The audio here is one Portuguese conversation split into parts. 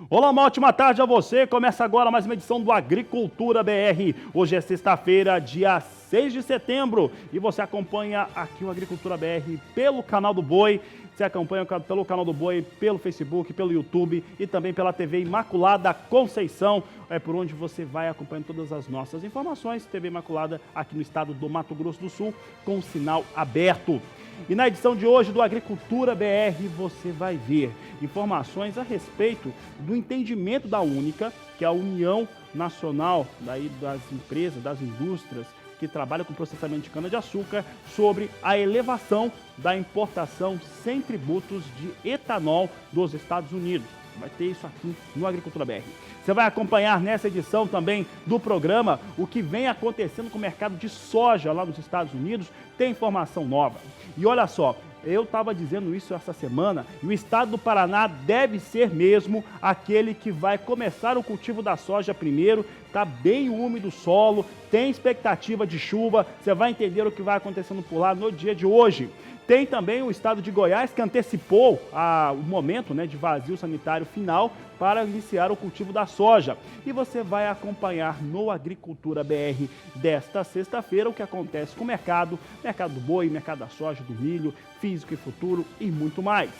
Olá, uma ótima tarde a você. Começa agora mais uma edição do Agricultura BR. Hoje é sexta-feira, dia 6 de setembro. E você acompanha aqui o Agricultura BR pelo canal do Boi. Você acompanha pelo canal do Boi, pelo Facebook, pelo YouTube e também pela TV Imaculada Conceição. É por onde você vai acompanhando todas as nossas informações. TV Imaculada aqui no estado do Mato Grosso do Sul, com sinal aberto. E na edição de hoje do Agricultura BR você vai ver informações a respeito do entendimento da UNICA, que é a União Nacional das Empresas, das Indústrias que trabalham com processamento de cana-de-açúcar, sobre a elevação da importação sem tributos de etanol dos Estados Unidos. Vai ter isso aqui no Agricultura BR. Você vai acompanhar nessa edição também do programa o que vem acontecendo com o mercado de soja lá nos Estados Unidos. Tem informação nova. E olha só, eu estava dizendo isso essa semana, e o estado do Paraná deve ser mesmo aquele que vai começar o cultivo da soja primeiro. Está bem úmido o solo, tem expectativa de chuva, você vai entender o que vai acontecendo por lá no dia de hoje. Tem também o estado de Goiás, que antecipou o momento de vazio sanitário final para iniciar o cultivo da soja. E você vai acompanhar no Agricultura BR desta sexta-feira o que acontece com o mercado do boi, mercado da soja, do milho, físico e futuro e muito mais.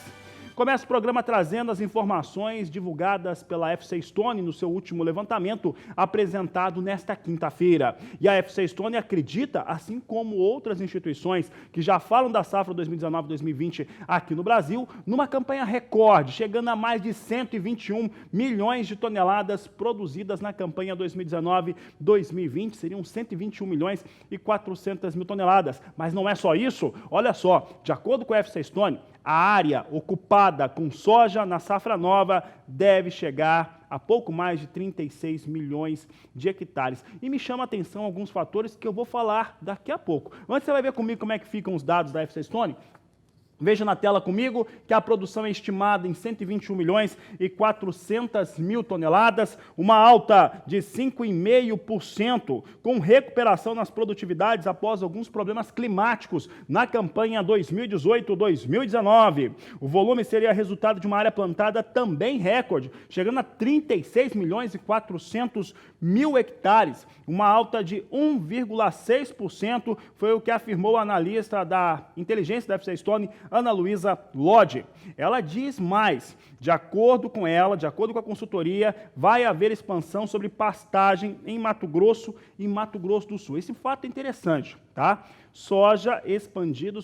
Começa o programa trazendo as informações divulgadas pela FC Stone no seu último levantamento, apresentado nesta quinta-feira. E a FC Stone acredita, assim como outras instituições que já falam da safra 2019-2020 aqui no Brasil, numa campanha recorde, chegando a mais de 121 milhões de toneladas produzidas na campanha 2019-2020. Seriam 121 milhões e 400 mil toneladas. Mas não é só isso. Olha só, de acordo com a FC Stone, a área ocupada com soja na safra nova deve chegar a pouco mais de 36 milhões de hectares. E me chama a atenção alguns fatores que eu vou falar daqui a pouco. Antes você vai ver comigo como é que ficam os dados da FC Stone. Veja na tela comigo que a produção é estimada em 121 milhões e 400 mil toneladas, uma alta de 5,5%, com recuperação nas produtividades após alguns problemas climáticos na campanha 2018-2019. O volume seria resultado de uma área plantada também recorde, chegando a 36 milhões e 400 mil hectares, uma alta de 1,6%, foi o que afirmou a analista da inteligência da FC Stone, Ana Luísa Lodge. Ela diz mais, de acordo com ela, de acordo com a consultoria, vai haver expansão sobre pastagem em Mato Grosso e Mato Grosso do Sul. Esse fato é interessante, tá? Soja expandindo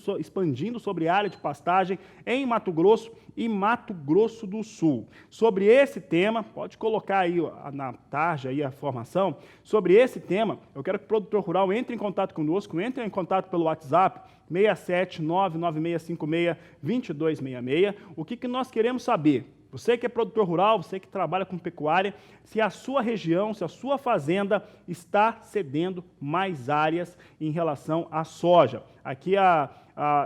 sobre área de pastagem em Mato Grosso e Mato Grosso do Sul. Sobre esse tema, pode colocar aí na tarja aí a informação, sobre esse tema, eu quero que o produtor rural entre em contato conosco, entre em contato pelo WhatsApp, 67996562266. O que nós queremos saber? Você que é produtor rural, você que trabalha com pecuária, se a sua região, se a sua fazenda está cedendo mais áreas em relação à soja. Aqui a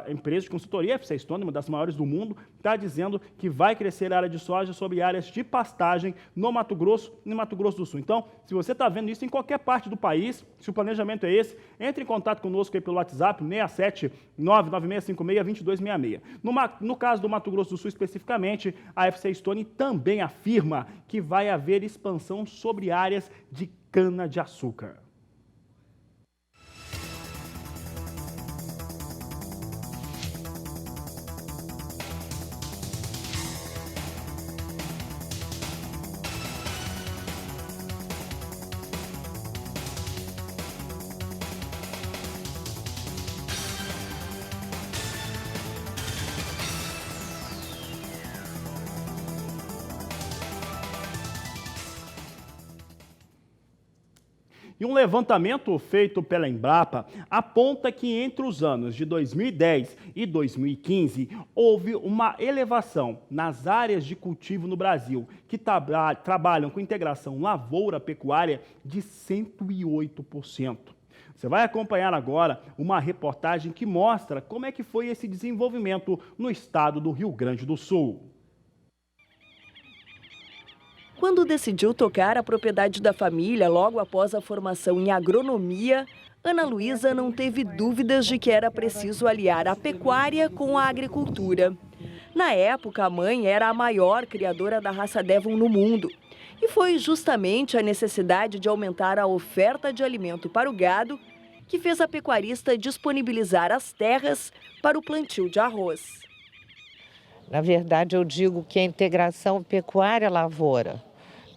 empresa de consultoria, a FC Stone, uma das maiores do mundo, está dizendo que vai crescer a área de soja sobre áreas de pastagem no Mato Grosso e no Mato Grosso do Sul. Então, se você está vendo isso em qualquer parte do país, se o planejamento é esse, entre em contato conosco aí pelo WhatsApp, 67996562266. No caso do Mato Grosso do Sul especificamente, a FC Stone também afirma que vai haver expansão sobre áreas de cana-de-açúcar. E um levantamento feito pela Embrapa aponta que entre os anos de 2010 e 2015 houve uma elevação nas áreas de cultivo no Brasil que trabalham com integração lavoura-pecuária de 108%. Você vai acompanhar agora uma reportagem que mostra como é que foi esse desenvolvimento no estado do Rio Grande do Sul. Quando decidiu tocar a propriedade da família logo após a formação em agronomia, Ana Luísa não teve dúvidas de que era preciso aliar a pecuária com a agricultura. Na época, a mãe era a maior criadora da raça Devon no mundo. E foi justamente a necessidade de aumentar a oferta de alimento para o gado que fez a pecuarista disponibilizar as terras para o plantio de arroz. Na verdade, eu digo que a integração pecuária-lavoura,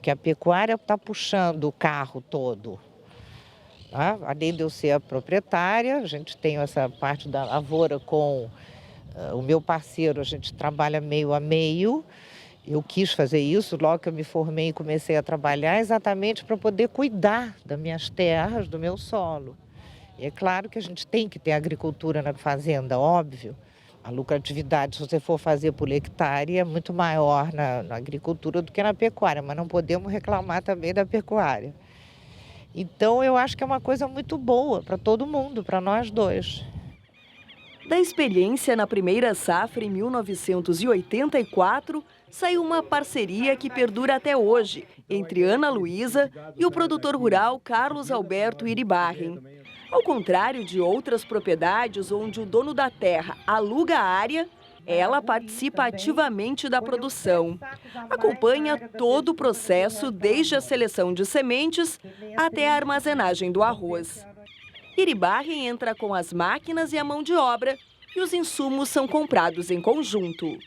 que a pecuária está puxando o carro todo. Tá? Além de eu ser a proprietária, a gente tem essa parte da lavoura com o meu parceiro, a gente trabalha meio a meio. Eu quis fazer isso logo que eu me formei e comecei a trabalhar exatamente para poder cuidar das minhas terras, do meu solo. E é claro que a gente tem que ter agricultura na fazenda, óbvio. A lucratividade, se você for fazer por hectare, é muito maior na agricultura do que na pecuária, mas não podemos reclamar também da pecuária. Então, eu acho que é uma coisa muito boa para todo mundo, para nós dois. Da experiência na primeira safra, em 1984, saiu uma parceria que perdura até hoje, entre Ana Luísa e o produtor rural Carlos Alberto Iribarren. Ao contrário de outras propriedades onde o dono da terra aluga a área, ela participa ativamente da produção. Acompanha todo o processo, desde a seleção de sementes até a armazenagem do arroz. Iribarren entra com as máquinas e a mão de obra, e os insumos são comprados em conjunto.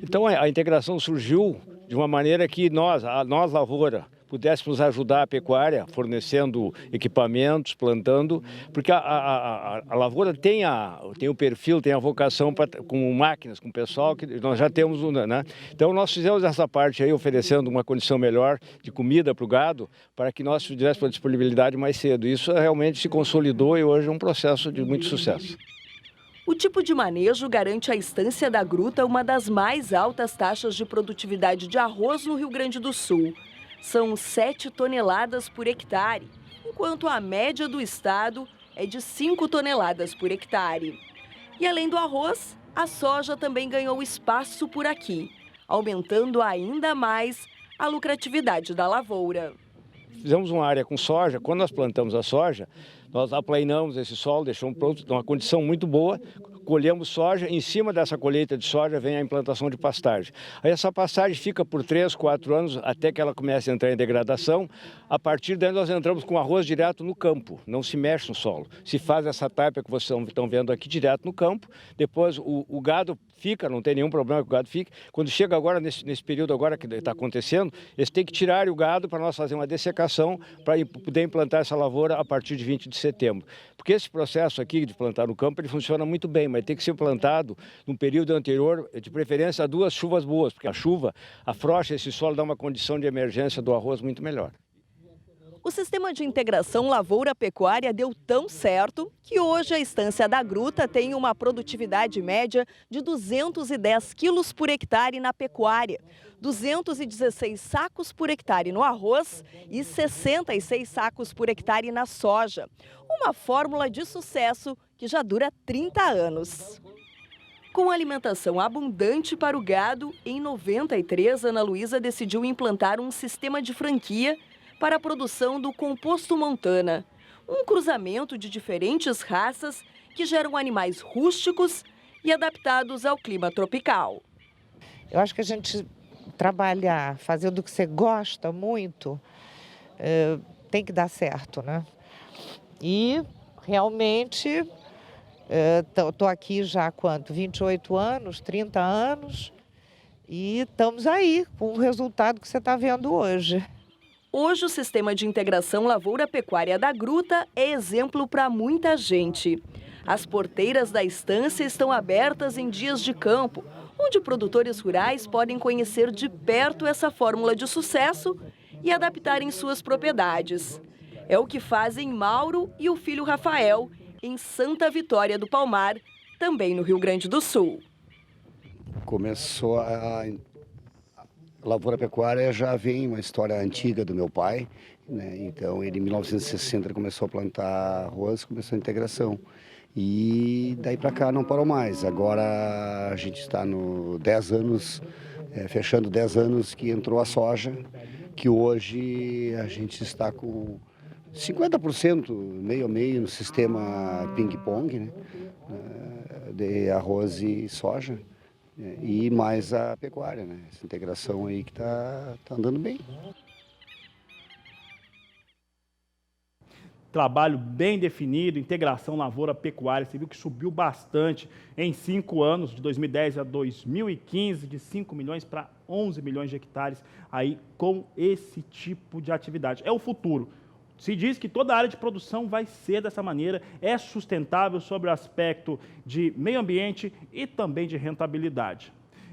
Então a integração surgiu de uma maneira que nós lavoura, pudéssemos ajudar a pecuária, fornecendo equipamentos, plantando, porque a lavoura tem o perfil, tem a vocação com máquinas, com pessoal, que nós já temos, né? Então nós fizemos essa parte aí, oferecendo uma condição melhor de comida para o gado, para que nós tivéssemos a disponibilidade mais cedo. Isso realmente se consolidou e hoje é um processo de muito sucesso. O tipo de manejo garante à Estância da Gruta uma das mais altas taxas de produtividade de arroz no Rio Grande do Sul. São 7 toneladas por hectare, enquanto a média do estado é de 5 toneladas por hectare. E além do arroz, a soja também ganhou espaço por aqui, aumentando ainda mais a lucratividade da lavoura. Fizemos uma área com soja. Quando nós plantamos a soja, nós aplainamos esse solo, deixamos pronto, uma condição muito boa, colhemos soja, em cima dessa colheita de soja vem a implantação de pastagem. Aí essa pastagem fica por 3, 4 anos até que ela comece a entrar em degradação. A partir daí nós entramos com arroz direto no campo, não se mexe no solo. Se faz essa taipa que vocês estão vendo aqui direto no campo, depois o gado fica, não tem nenhum problema que o gado fique. Quando chega agora, nesse período agora que está acontecendo, eles têm que tirar o gado para nós fazer uma dessecação para poder implantar essa lavoura a partir de 20 de setembro. Porque esse processo aqui de plantar no campo, ele funciona muito bem, mas tem que ser plantado num período anterior, de preferência a 2 chuvas boas, porque a chuva afrouxa esse solo, dá uma condição de emergência do arroz muito melhor. O sistema de integração lavoura-pecuária deu tão certo que hoje a Estância da Gruta tem uma produtividade média de 210 quilos por hectare na pecuária, 216 sacos por hectare no arroz e 66 sacos por hectare na soja. Uma fórmula de sucesso que já dura 30 anos. Com alimentação abundante para o gado, em 93, Ana Luísa decidiu implantar um sistema de franquia para a produção do composto Montana, um cruzamento de diferentes raças que geram animais rústicos e adaptados ao clima tropical. Eu acho que a gente trabalhar fazendo o que você gosta muito, tem que dar certo, né? E realmente estou aqui já há quanto? 28 anos, 30 anos e estamos aí com o resultado que você está vendo hoje. Hoje, o sistema de integração lavoura-pecuária da Gruta é exemplo para muita gente. As porteiras da estância estão abertas em dias de campo, onde produtores rurais podem conhecer de perto essa fórmula de sucesso e adaptar em suas propriedades. É o que fazem Mauro e o filho Rafael, em Santa Vitória do Palmar, também no Rio Grande do Sul. Começou a lavoura pecuária, já vem uma história antiga do meu pai, né? Então ele em 1960 ele começou a plantar arroz, começou a integração. E daí para cá não parou mais. Agora a gente está no 10 anos, fechando 10 anos que entrou a soja, que hoje a gente está com 50%, meio a meio no sistema ping-pong, né? De arroz e soja. e mais a pecuária, né? Essa integração aí que tá andando bem. Trabalho bem definido, integração lavoura-pecuária, você viu que subiu bastante em 5 anos, de 2010 a 2015, de 5 milhões para 11 milhões de hectares, aí com esse tipo de atividade. É o futuro. Se diz que toda a área de produção vai ser dessa maneira, é sustentável sobre o aspecto de meio ambiente e também de rentabilidade.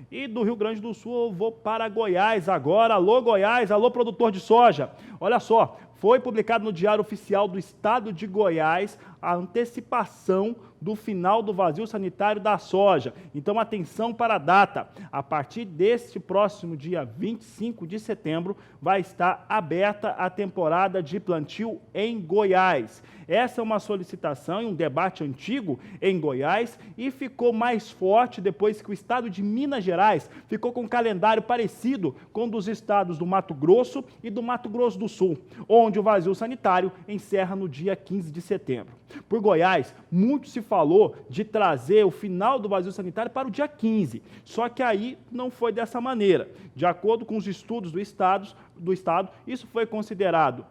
E do Rio Grande do Sul eu vou para Goiás agora. Alô Goiás, alô produtor de soja. Olha só, foi publicado no Diário Oficial do Estado de Goiás a antecipação do final do vazio sanitário da soja. Então, atenção para a data. A partir deste próximo dia 25 de setembro, vai estar aberta a temporada de plantio em Goiás. Essa é uma solicitação e um debate antigo em Goiás e ficou mais forte depois que o estado de Minas Gerais ficou com um calendário parecido com o dos estados do Mato Grosso e do Mato Grosso do Sul, onde o vazio sanitário encerra no dia 15 de setembro. Por Goiás, muito se falou de trazer o final do vazio sanitário para o dia 15, só que aí não foi dessa maneira. De acordo com os estudos do Estado, isso foi considerado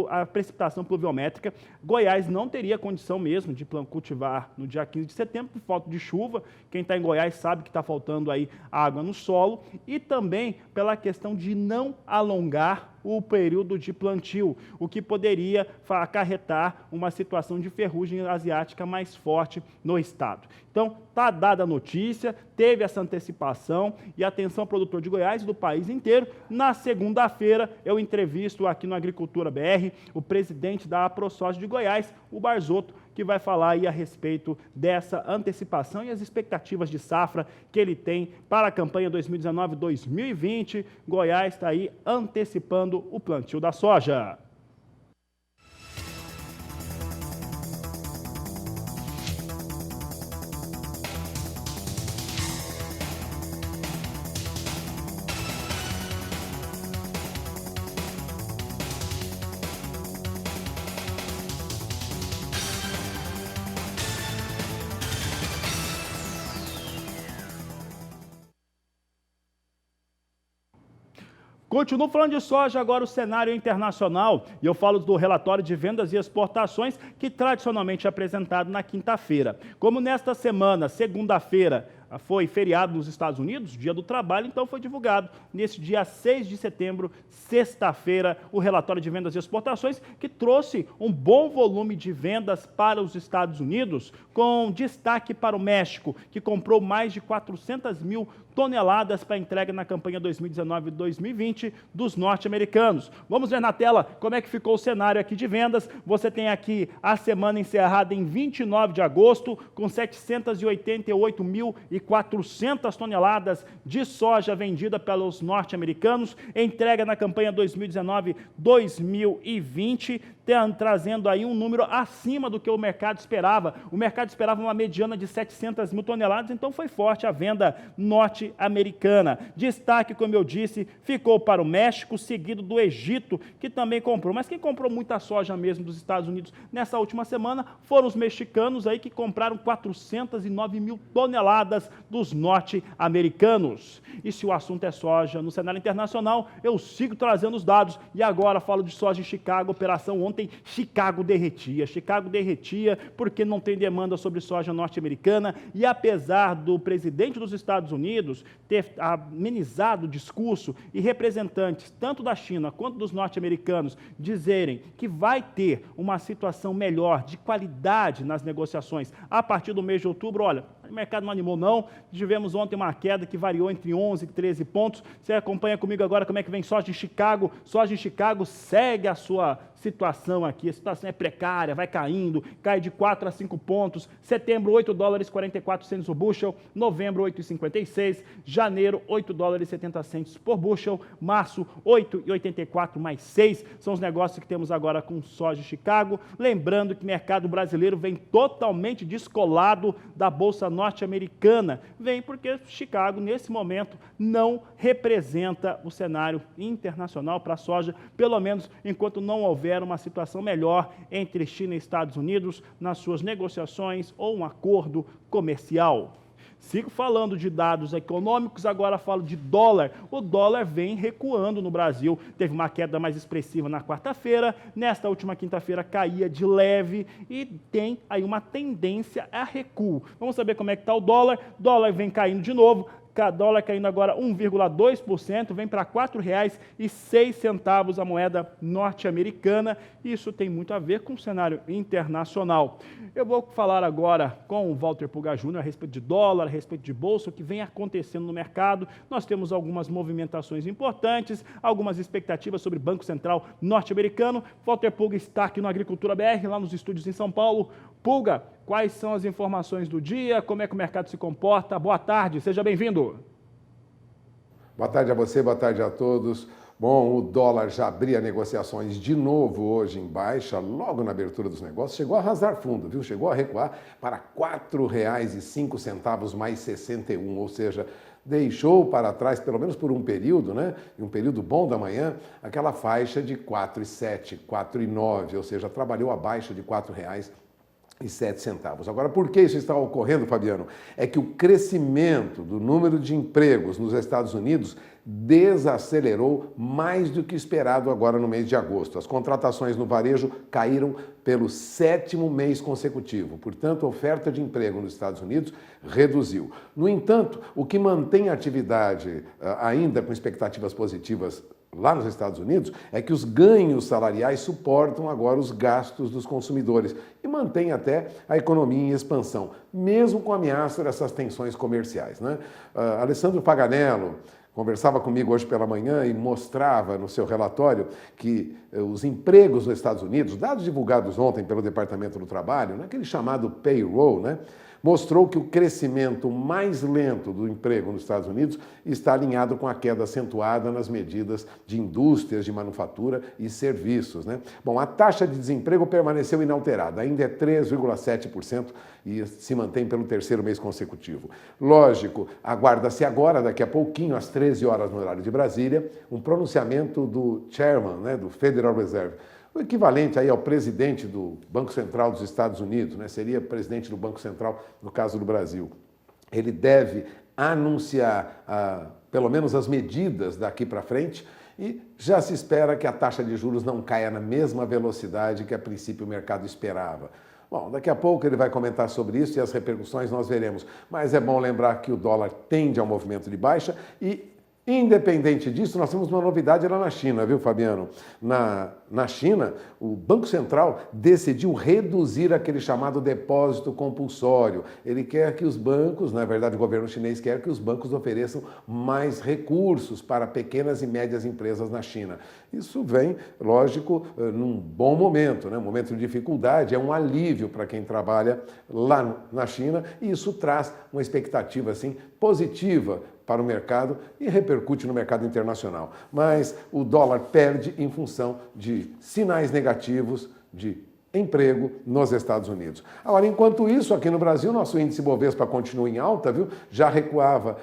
a precipitação pluviométrica. Goiás não teria condição mesmo de cultivar no dia 15 de setembro por falta de chuva. Quem está em Goiás sabe que está faltando aí água no solo e também pela questão de não alongar o período de plantio, o que poderia acarretar uma situação de ferrugem asiática mais forte no estado. Então, está dada a notícia, teve essa antecipação e atenção produtor de Goiás e do país inteiro. Na segunda-feira, eu entrevisto aqui no Agricultura BR o presidente da AproSoja de Goiás, o Barzotto, que vai falar aí a respeito dessa antecipação e as expectativas de safra que ele tem para a campanha 2019-2020. Goiás está aí antecipando o plantio da soja. Continuo falando de soja, agora o cenário internacional, e eu falo do relatório de vendas e exportações, que tradicionalmente é apresentado na quinta-feira. Como nesta semana, segunda-feira, foi feriado nos Estados Unidos, Dia do Trabalho, então foi divulgado nesse dia 6 de setembro, sexta-feira, o relatório de vendas e exportações, que trouxe um bom volume de vendas para os Estados Unidos, com destaque para o México, que comprou mais de 400 mil toneladas para entrega na campanha 2019-2020 dos norte-americanos. Vamos ver na tela como é que ficou o cenário aqui de vendas. Você tem aqui a semana encerrada em 29 de agosto, com 788.400 toneladas de soja vendida pelos norte-americanos, entrega na campanha 2019-2020, trazendo aí um número acima do que o mercado esperava. O mercado esperava uma mediana de 700 mil toneladas, então foi forte a venda norte-americana. Destaque, como eu disse, ficou para o México, seguido do Egito, que também comprou. Mas quem comprou muita soja mesmo dos Estados Unidos nessa última semana foram os mexicanos aí, que compraram 409 mil toneladas dos norte-americanos. E se o assunto é soja no cenário internacional, eu sigo trazendo os dados e agora falo de soja em Chicago. Operação ontem, Chicago derretia porque não tem demanda sobre soja norte-americana, e apesar do presidente dos Estados Unidos ter amenizado o discurso e representantes tanto da China quanto dos norte-americanos dizerem que vai ter uma situação melhor de qualidade nas negociações a partir do mês de outubro, olha, o mercado não animou não, tivemos ontem uma queda que variou entre 11 e 13 pontos, você acompanha comigo agora como é que vem soja em Chicago segue a sua situação aqui, a situação é precária, vai caindo, cai de 4 a 5 pontos, setembro $8,44 o bushel, novembro 8,56, janeiro $8,70 por bushel, março 8,84 mais 6, são os negócios que temos agora com soja em Chicago, lembrando que o mercado brasileiro vem totalmente descolado da bolsa norte-americana, vem porque Chicago nesse momento não representa o cenário internacional para a soja, pelo menos enquanto não houver uma situação melhor entre China e Estados Unidos nas suas negociações ou um acordo comercial. Sigo falando de dados econômicos, agora falo de dólar. O dólar vem recuando no Brasil. Teve uma queda mais expressiva na quarta-feira, nesta última quinta-feira caía de leve e tem aí uma tendência a recuo. Vamos saber como é que está o dólar. Dólar vem caindo de novo. Dólar caindo agora 1,2%, vem para R$ 4,06 a moeda norte-americana. Isso tem muito a ver com o cenário internacional. Eu vou falar agora com o Walter Pulga Júnior a respeito de dólar, a respeito de bolsa, o que vem acontecendo no mercado. Nós temos algumas movimentações importantes, algumas expectativas sobre o Banco Central norte-americano. Walter Pulga está aqui no Agricultura BR, lá nos estúdios em São Paulo. Pulga, quais são as informações do dia? Como é que o mercado se comporta? Boa tarde, seja bem-vindo. Boa tarde a você, boa tarde a todos. Bom, o dólar já abria negociações de novo hoje em baixa, logo na abertura dos negócios. Chegou a arrasar fundo, viu? Chegou a recuar para R$ 4,05 mais 61, ou seja, deixou para trás, pelo menos por um período, né? Em um período bom da manhã, aquela faixa de R$ 4,07, R$ 4,09, ou seja, trabalhou abaixo de R$ 4,07. Agora, por que isso está ocorrendo, Fabiano? É que o crescimento do número de empregos nos Estados Unidos desacelerou mais do que esperado agora no mês de agosto. As contratações no varejo caíram pelo 7º mês consecutivo. Portanto, a oferta de emprego nos Estados Unidos reduziu. No entanto, o que mantém a atividade ainda com expectativas positivas lá nos Estados Unidos é que os ganhos salariais suportam agora os gastos dos consumidores e mantém até a economia em expansão, mesmo com a ameaça dessas tensões comerciais, né? Alessandro Paganello conversava comigo hoje pela manhã e mostrava no seu relatório que os empregos nos Estados Unidos, dados divulgados ontem pelo Departamento do Trabalho, naquele chamado payroll, né, mostrou que o crescimento mais lento do emprego nos Estados Unidos está alinhado com a queda acentuada nas medidas de indústrias, de manufatura e serviços, né? Bom, a taxa de desemprego permaneceu inalterada, ainda é 3,7% e se mantém pelo 3º mês consecutivo. Lógico, aguarda-se agora, daqui a pouquinho, às 13 horas no horário de Brasília, um pronunciamento do chairman, né, do Federal Reserve, o equivalente aí ao presidente do Banco Central dos Estados Unidos, né? Seria presidente do Banco Central no caso do Brasil. Ele deve anunciar pelo menos as medidas daqui para frente e já se espera que a taxa de juros não caia na mesma velocidade que a princípio o mercado esperava. Bom, daqui a pouco ele vai comentar sobre isso e as repercussões nós veremos. Mas é bom lembrar que o dólar tende ao movimento de baixa e, independente disso, nós temos uma novidade lá na China, viu, Fabiano? Na China, o Banco Central decidiu reduzir aquele chamado depósito compulsório. Ele quer que os bancos, na verdade o governo chinês quer que os bancos ofereçam mais recursos para pequenas e médias empresas na China. Isso vem, lógico, num bom momento, né? Um momento de dificuldade, é um alívio para quem trabalha lá na China e isso traz uma expectativa assim, positiva para o mercado e repercute no mercado internacional. Mas o dólar perde em função de sinais negativos de emprego nos Estados Unidos. Agora, enquanto isso, aqui no Brasil, nosso índice Bovespa continua em alta, viu? Já recuava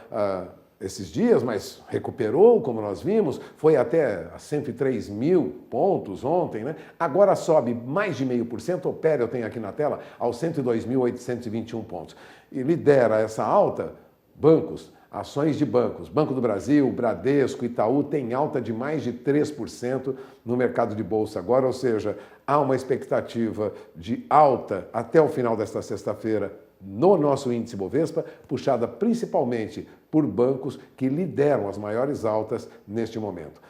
esses dias, mas recuperou, como nós vimos, foi até a 103 mil pontos ontem, né? Agora sobe mais de 0,5%, opera, eu tenho aqui na tela, aos 102.821 pontos. E lidera essa alta bancos, ações de bancos. Banco do Brasil, Bradesco, Itaú tem alta de mais de 3% no mercado de bolsa agora, ou seja, há uma expectativa de alta até o final desta sexta-feira no nosso índice Bovespa, puxada principalmente por bancos que lideram as maiores altas neste momento.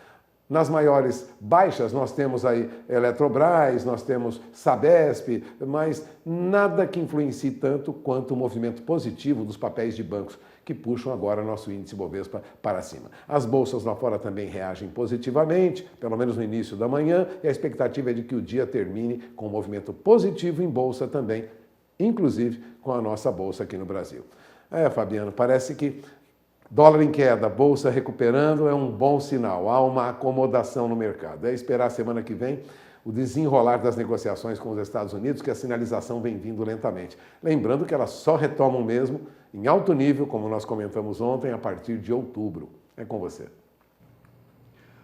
Nas maiores baixas, nós temos aí Eletrobras, nós temos Sabesp, mas nada que influencie tanto quanto o movimento positivo dos papéis de bancos, que puxam agora nosso índice Bovespa para cima. As bolsas lá fora também reagem positivamente, pelo menos no início da manhã, e a expectativa é de que o dia termine com um movimento positivo em bolsa também, inclusive com a nossa bolsa aqui no Brasil. Fabiano, parece que dólar em queda, bolsa recuperando é um bom sinal, há uma acomodação no mercado. É esperar a semana que vem o desenrolar das negociações com os Estados Unidos, que a sinalização vem vindo lentamente. Lembrando que elas só retomam mesmo em alto nível, como nós comentamos ontem, a partir de outubro. É com você.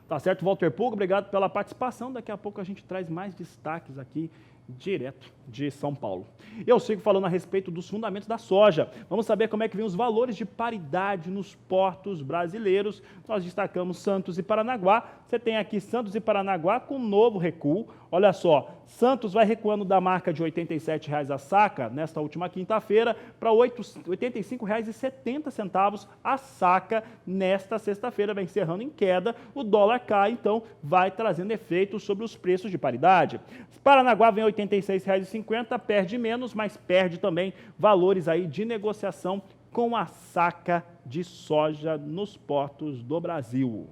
Tá certo, Walter Pulga, obrigado pela participação. Daqui a pouco a gente traz mais destaques aqui direto de São Paulo. E eu sigo falando a respeito dos fundamentos da soja. Vamos saber como é que vem os valores de paridade nos portos brasileiros. Nós destacamos Santos e Paranaguá. Você tem aqui Santos e Paranaguá com novo recuo. Olha só, Santos vai recuando da marca de R$ 87,00 a saca nesta última quinta-feira para R$ 85,70 a saca nesta sexta-feira. Vai encerrando em queda. O dólar cai, então vai trazendo efeitos sobre os preços de paridade. Paranaguá vem R$ 86,50, perde menos, mas perde também valores aí de negociação com a saca de soja nos portos do Brasil.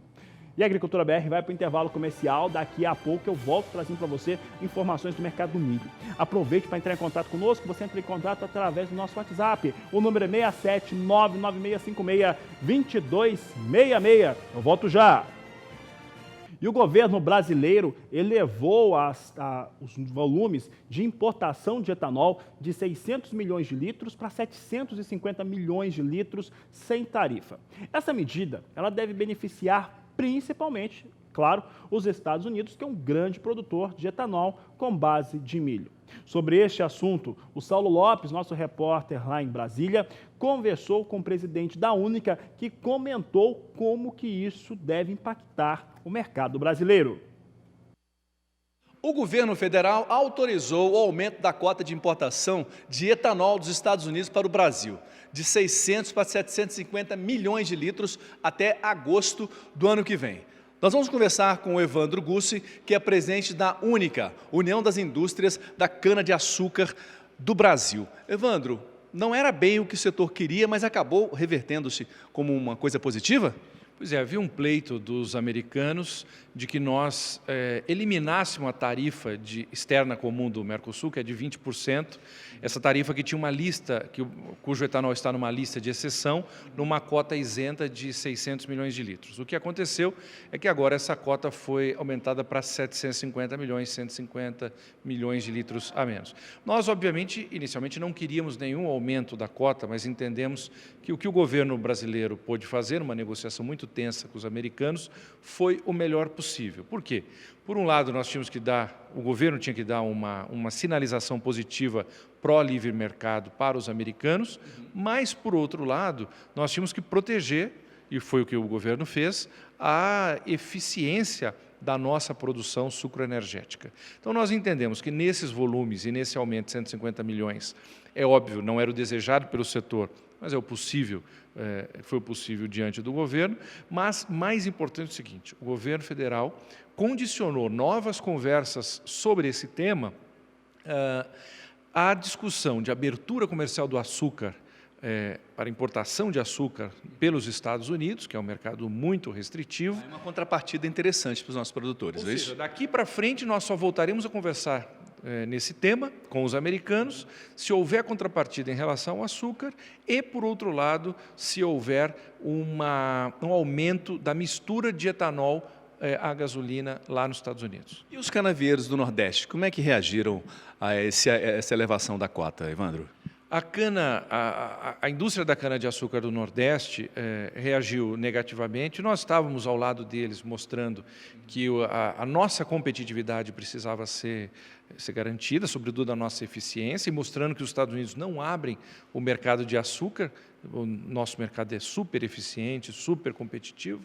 E a Agricultura BR vai para o intervalo comercial. Daqui a pouco eu volto trazendo para você informações do mercado do milho. Aproveite para entrar em contato conosco. Você entra em contato através do nosso WhatsApp. O número é 67996562266. Eu volto já. E o governo brasileiro elevou os volumes de importação de etanol de 600 milhões de litros para 750 milhões de litros sem tarifa. Essa medida ela deve beneficiar principalmente, claro, os Estados Unidos, que é um grande produtor de etanol com base de milho. Sobre este assunto, o Saulo Lopes, nosso repórter lá em Brasília, conversou com o presidente da Única, que comentou como que isso deve impactar o mercado brasileiro. O governo federal autorizou o aumento da cota de importação de etanol dos Estados Unidos para o Brasil, de 600 para 750 milhões de litros até agosto do ano que vem. Nós vamos conversar com o Evandro Gussi, que é presidente da Única, União das Indústrias da Cana-de-Açúcar do Brasil. Evandro, não era bem o que o setor queria, mas acabou revertendo-se como uma coisa positiva? Pois é, havia um pleito dos americanos de que nós eliminássemos a tarifa externa comum do Mercosul, que é de 20%, essa tarifa que tinha uma lista, cujo etanol está numa lista de exceção, numa cota isenta de 600 milhões de litros. O que aconteceu é que agora essa cota foi aumentada para 750 milhões, 150 milhões de litros a menos. Nós, obviamente, inicialmente não queríamos nenhum aumento da cota, mas entendemos que o que o governo brasileiro pôde fazer, uma negociação muito tensa com os americanos, foi o melhor possível. Por quê? Por um lado, o governo tinha que dar uma sinalização positiva pró-livre mercado para os americanos, mas, por outro lado, nós tínhamos que proteger, e foi o que o governo fez, a eficiência da nossa produção sucroenergética. Então, nós entendemos que nesses volumes e nesse aumento de 150 milhões, é óbvio, não era o desejado pelo setor, mas foi o possível diante do governo, mas mais importante é o seguinte, o governo federal condicionou novas conversas sobre esse tema à discussão de abertura comercial do açúcar para importação de açúcar pelos Estados Unidos, que é um mercado muito restritivo. É uma contrapartida interessante para os nossos produtores, é isso? Daqui para frente nós só voltaremos a conversar nesse tema com os americanos, se houver contrapartida em relação ao açúcar e, por outro lado, se houver um aumento da mistura de etanol à gasolina lá nos Estados Unidos. E os canavieiros do Nordeste, como é que reagiram a essa elevação da cota, Evandro? A indústria da cana-de-açúcar do Nordeste reagiu negativamente. Nós estávamos ao lado deles mostrando que a nossa competitividade precisava ser garantida, sobretudo a nossa eficiência, e mostrando que os Estados Unidos não abrem o mercado de açúcar. O nosso mercado é super eficiente, super competitivo.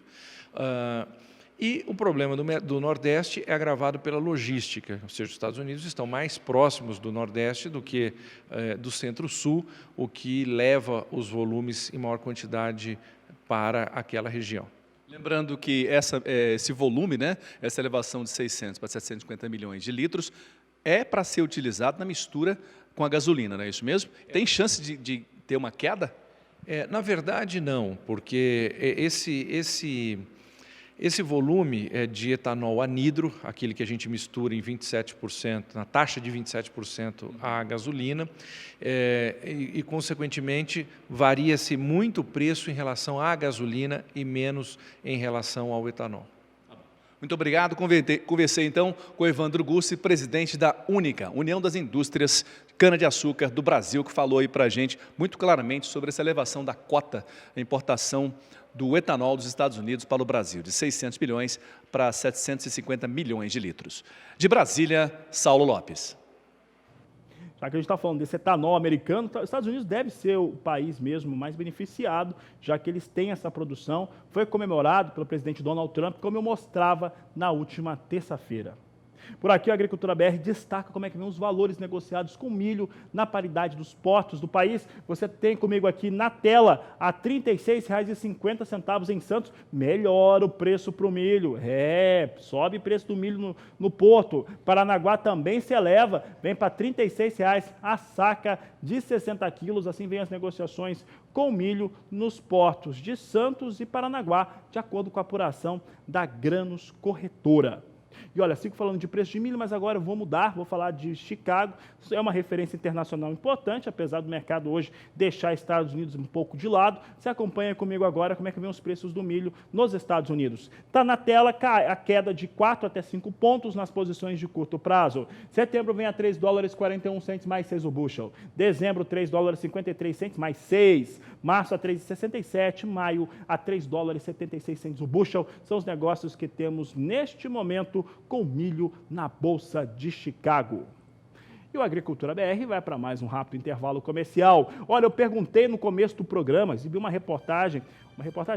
E o problema do Nordeste é agravado pela logística, ou seja, os Estados Unidos estão mais próximos do Nordeste do que do Centro-Sul, o que leva os volumes em maior quantidade para aquela região. Lembrando que esse volume, essa elevação de 600 para 750 milhões de litros, é para ser utilizado na mistura com a gasolina, não é isso mesmo? Tem chance de ter uma queda? Na verdade, não, porque esse volume de etanol anidro, aquele que a gente mistura em 27%, na taxa de 27% a gasolina, consequentemente, varia-se muito o preço em relação à gasolina e menos em relação ao etanol. Muito obrigado. Conversei então com o Evandro Gussi, presidente da Única, União das Indústrias Cana-de-Açúcar do Brasil, que falou aí para a gente muito claramente sobre essa elevação da cota de importação do etanol dos Estados Unidos para o Brasil, de 600 milhões para 750 milhões de litros. De Brasília, Saulo Lopes. já que a gente está falando desse etanol americano, os Estados Unidos deve ser o país mesmo mais beneficiado, já que eles têm essa produção. Foi comemorado pelo presidente Donald Trump, como eu mostrava na última terça-feira. Por aqui, a Agricultura BR destaca como é que vem os valores negociados com milho na paridade dos portos do país. Você tem comigo aqui na tela a R$ 36,50 em Santos. Melhora o preço para o milho. Sobe o preço do milho no porto. Paranaguá também se eleva, vem para R$ 36,00 a saca de 60 quilos. Assim vem as negociações com milho nos portos de Santos e Paranaguá, de acordo com a apuração da Grãos Corretora. E olha, sigo falando de preço de milho, mas agora eu vou mudar, vou falar de Chicago. Isso é uma referência internacional importante, apesar do mercado hoje deixar Estados Unidos um pouco de lado. Você acompanha comigo agora como é que vem os preços do milho nos Estados Unidos. Está na tela a queda de 4 até 5 pontos nas posições de curto prazo. Setembro vem a $3,41 mais 6 o bushel. Dezembro, $3,53 mais 6. Março a 3,67. Maio a $3,76 o bushel. São os negócios que temos neste momento com milho na Bolsa de Chicago. E o Agricultura BR vai para mais um rápido intervalo comercial. Olha, eu perguntei no começo do programa, exibi uma reportagem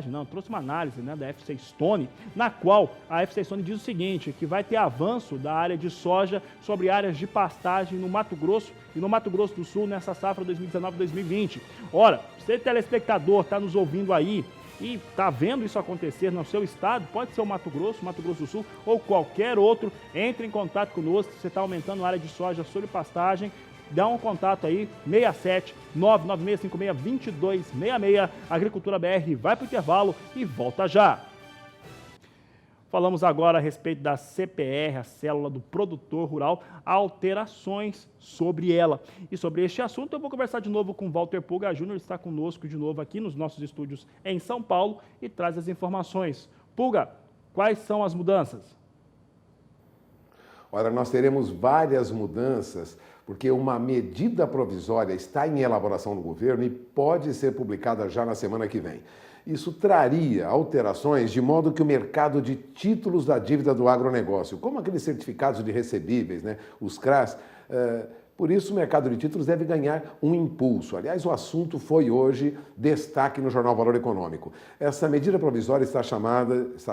não, trouxe uma análise da FC Stone, na qual a FC Stone diz o seguinte, que vai ter avanço da área de soja sobre áreas de pastagem no Mato Grosso e no Mato Grosso do Sul nessa safra 2019-2020. Ora, você telespectador está nos ouvindo aí, e está vendo isso acontecer no seu estado, pode ser o Mato Grosso do Sul ou qualquer outro, entre em contato conosco, se você está aumentando a área de soja sobre pastagem, dá um contato aí, 67 99656 2266, Agricultura BR vai para o intervalo e volta já. Falamos agora a respeito da CPR, a Célula do Produtor Rural, alterações sobre ela. E sobre este assunto eu vou conversar de novo com Walter Pulga Júnior, está conosco de novo aqui nos nossos estúdios em São Paulo e traz as informações. Pulga, quais são as mudanças? Olha, nós teremos várias mudanças, porque uma medida provisória está em elaboração no governo e pode ser publicada já na semana que vem. Isso traria alterações de modo que o mercado de títulos da dívida do agronegócio, como aqueles certificados de recebíveis, os CRAs, por isso o mercado de títulos deve ganhar um impulso. Aliás, o assunto foi hoje destaque no jornal Valor Econômico. Essa medida provisória está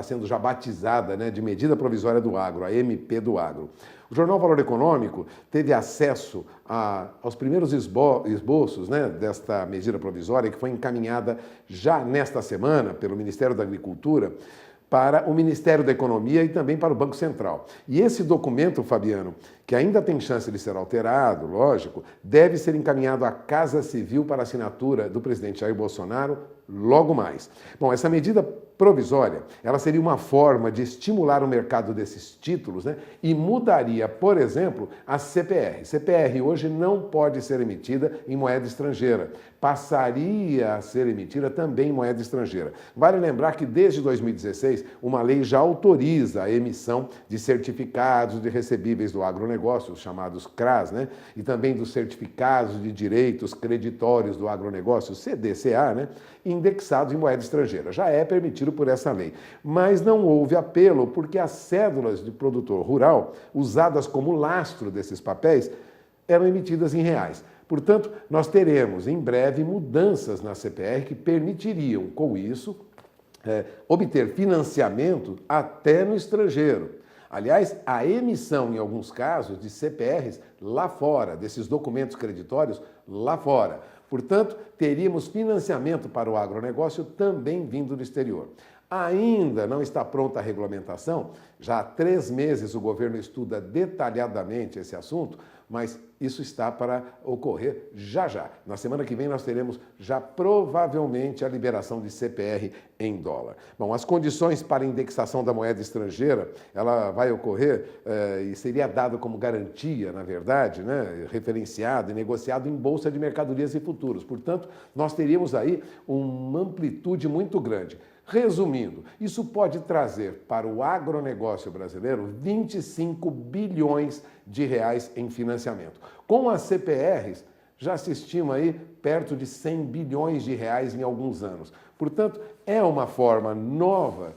sendo já batizada de medida provisória do agro, a MP do agro. O jornal Valor Econômico teve acesso aos primeiros esboços desta medida provisória, que foi encaminhada já nesta semana pelo Ministério da Agricultura para o Ministério da Economia e também para o Banco Central. E esse documento, Fabiano, que ainda tem chance de ser alterado, lógico, deve ser encaminhado à Casa Civil para assinatura do presidente Jair Bolsonaro logo mais. Bom, essa medida provisória, ela seria uma forma de estimular o mercado desses títulos, e mudaria, por exemplo, a CPR. CPR hoje não pode ser emitida em moeda estrangeira, passaria a ser emitida também em moeda estrangeira. Vale lembrar que desde 2016, uma lei já autoriza a emissão de certificados de recebíveis do agronegócio, os chamados CRAs, e também dos certificados de direitos creditórios do agronegócio, CDCA, indexados em moeda estrangeira. Já é permitido por essa lei. Mas não houve apelo porque as cédulas de produtor rural, usadas como lastro desses papéis, eram emitidas em reais. Portanto, nós teremos em breve mudanças na CPR que permitiriam, com isso, obter financiamento até no estrangeiro. Aliás, a emissão, em alguns casos, de CPRs lá fora, desses documentos creditórios lá fora. Portanto, teríamos financiamento para o agronegócio também vindo do exterior. Ainda não está pronta a regulamentação, já há 3 meses o governo estuda detalhadamente esse assunto, mas isso está para ocorrer já já. Na semana que vem nós teremos já provavelmente a liberação de CPR em dólar. Bom, as condições para indexação da moeda estrangeira, ela vai ocorrer e seria dado como garantia, na verdade, referenciado e negociado em Bolsa de Mercadorias e Futuros. Portanto, nós teríamos aí uma amplitude muito grande. Resumindo, isso pode trazer para o agronegócio brasileiro 25 bilhões de reais em financiamento. Com as CPRs, Já se estima aí perto de 100 bilhões de reais em alguns anos. Portanto, é uma forma nova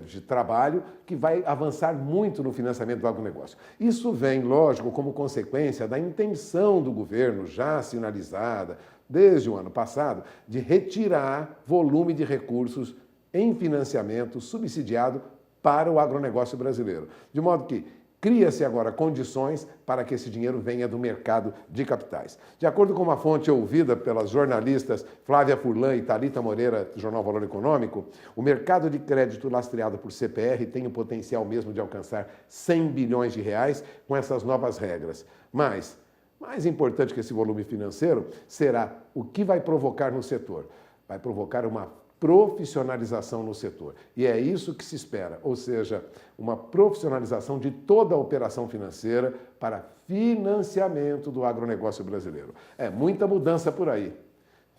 de trabalho que vai avançar muito no financiamento do agronegócio. Isso vem, lógico, como consequência da intenção do governo, já sinalizada desde o ano passado, de retirar volume de recursos em financiamento subsidiado para o agronegócio brasileiro. De modo que cria-se agora condições para que esse dinheiro venha do mercado de capitais. De acordo com uma fonte ouvida pelas jornalistas Flávia Furlan e Thalita Moreira, do jornal Valor Econômico, o mercado de crédito lastreado por CPR tem o potencial mesmo de alcançar 100 bilhões de reais com essas novas regras. Mas, mais importante que esse volume financeiro, será o que vai provocar no setor. Vai provocar uma profissionalização no setor. E é isso que se espera, ou seja, uma profissionalização de toda a operação financeira para financiamento do agronegócio brasileiro. É muita mudança por aí.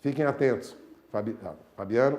Fiquem atentos. Fabiano.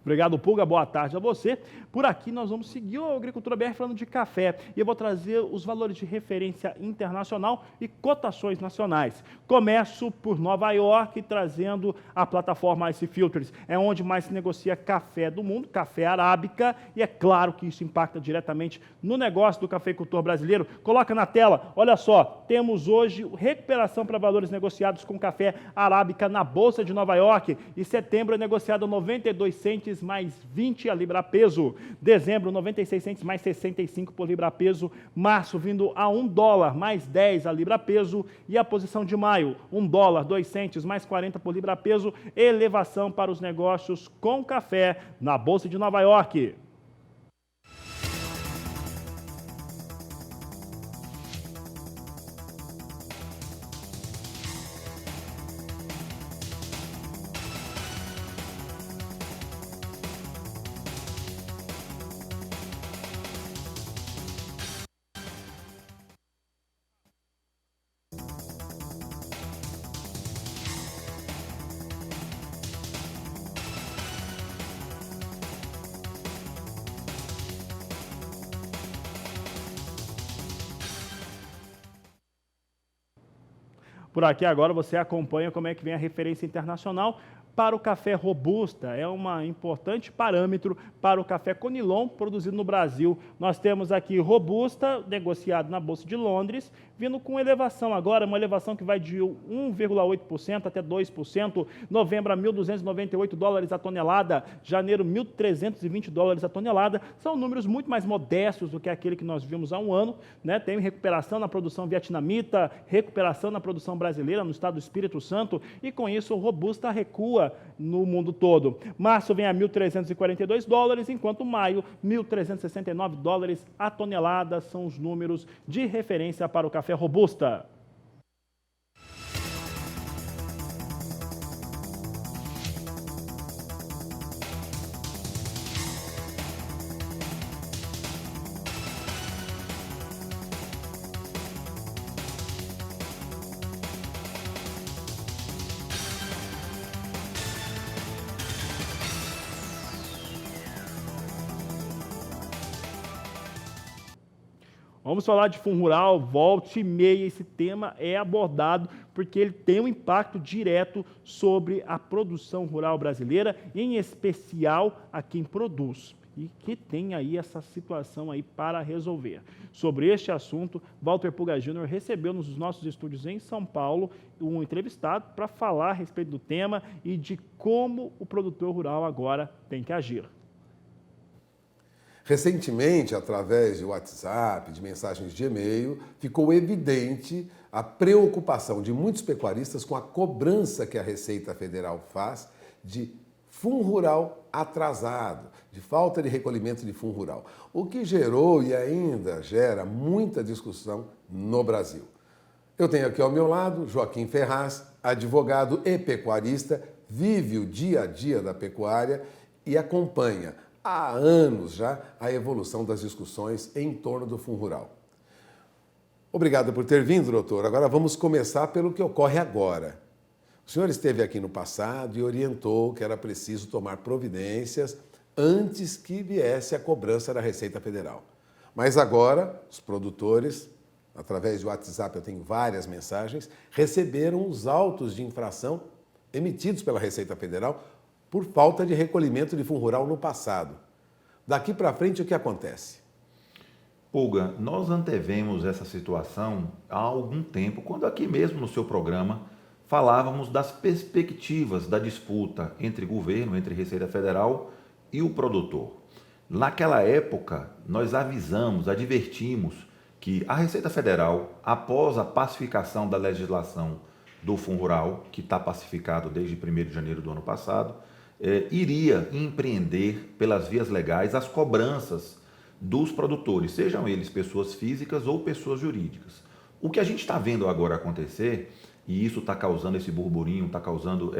Obrigado, Pulga. Boa tarde a você. Por aqui nós vamos seguir o Agricultura BR falando de café e eu vou trazer os valores de referência internacional e cotações nacionais. Começo por Nova York, trazendo a plataforma Ice Filters. É onde mais se negocia café do mundo, café arábica, e é claro que isso impacta diretamente no negócio do cafeicultor brasileiro. Coloca na tela, olha só, temos hoje recuperação para valores negociados com café arábica na Bolsa de Nova York. E setembro é negociado 92 centes mais 20 a libra-peso. Dezembro, 96 centes mais 65 por libra-peso. Março, vindo a $1 mais 10 a libra-peso. E a posição de maio, $1, 2 centes mais 40 por libra-peso. Elevação para os negócios com café na Bolsa de Nova York. Por aqui agora você acompanha como é que vem a referência internacional para o café robusta. É um importante parâmetro para o café Conilon produzido no Brasil. Nós temos aqui robusta, negociado na Bolsa de Londres, vindo com elevação agora, uma elevação que vai de 1,8% até 2%. Novembro a $1.298 a tonelada, janeiro $1.320 a tonelada. São números muito mais modestos do que aquele que nós vimos há um ano, né? Tem recuperação na produção vietnamita, recuperação na produção brasileira no estado do Espírito Santo e com isso o robusta recua no mundo todo. Março vem a $1.342, enquanto maio $1.369 a tonelada são os números de referência para o café robusta. Vamos falar de fundo rural, volte e meia, esse tema é abordado porque ele tem um impacto direto sobre a produção rural brasileira, em especial a quem produz e que tem aí essa situação aí para resolver. Sobre este assunto, Walter Pulga Júnior recebeu nos nossos estúdios em São Paulo um entrevistado para falar a respeito do tema e de como o produtor rural agora tem que agir. Recentemente, através de WhatsApp, de mensagens de e-mail, ficou evidente a preocupação de muitos pecuaristas com a cobrança que a Receita Federal faz de fundo rural atrasado, de falta de recolhimento de fundo rural, o que gerou e ainda gera muita discussão no Brasil. Eu tenho aqui ao meu lado Joaquim Ferraz, advogado e pecuarista, vive o dia a dia da pecuária e acompanha há anos já a evolução das discussões em torno do fundo rural. Obrigado por ter vindo, doutor. Agora vamos começar pelo que ocorre agora. O senhor esteve aqui no passado e orientou que era preciso tomar providências antes que viesse a cobrança da Receita Federal. Mas agora os produtores através do WhatsApp eu tenho várias mensagens, receberam os autos de infração emitidos pela Receita Federal por falta de recolhimento de fundo rural no passado. Daqui para frente, o que acontece? Pulga, nós antevemos essa situação há algum tempo, quando aqui mesmo no seu programa falávamos das perspectivas da disputa entre governo, entre Receita Federal e o produtor. Naquela época, nós avisamos, advertimos que a Receita Federal, após a pacificação da legislação do Fundo Rural, que está pacificado desde 1º de janeiro do ano passado, iria empreender pelas vias legais as cobranças dos produtores, sejam eles pessoas físicas ou pessoas jurídicas. O que a gente está vendo agora acontecer, e isso está causando esse burburinho, está causando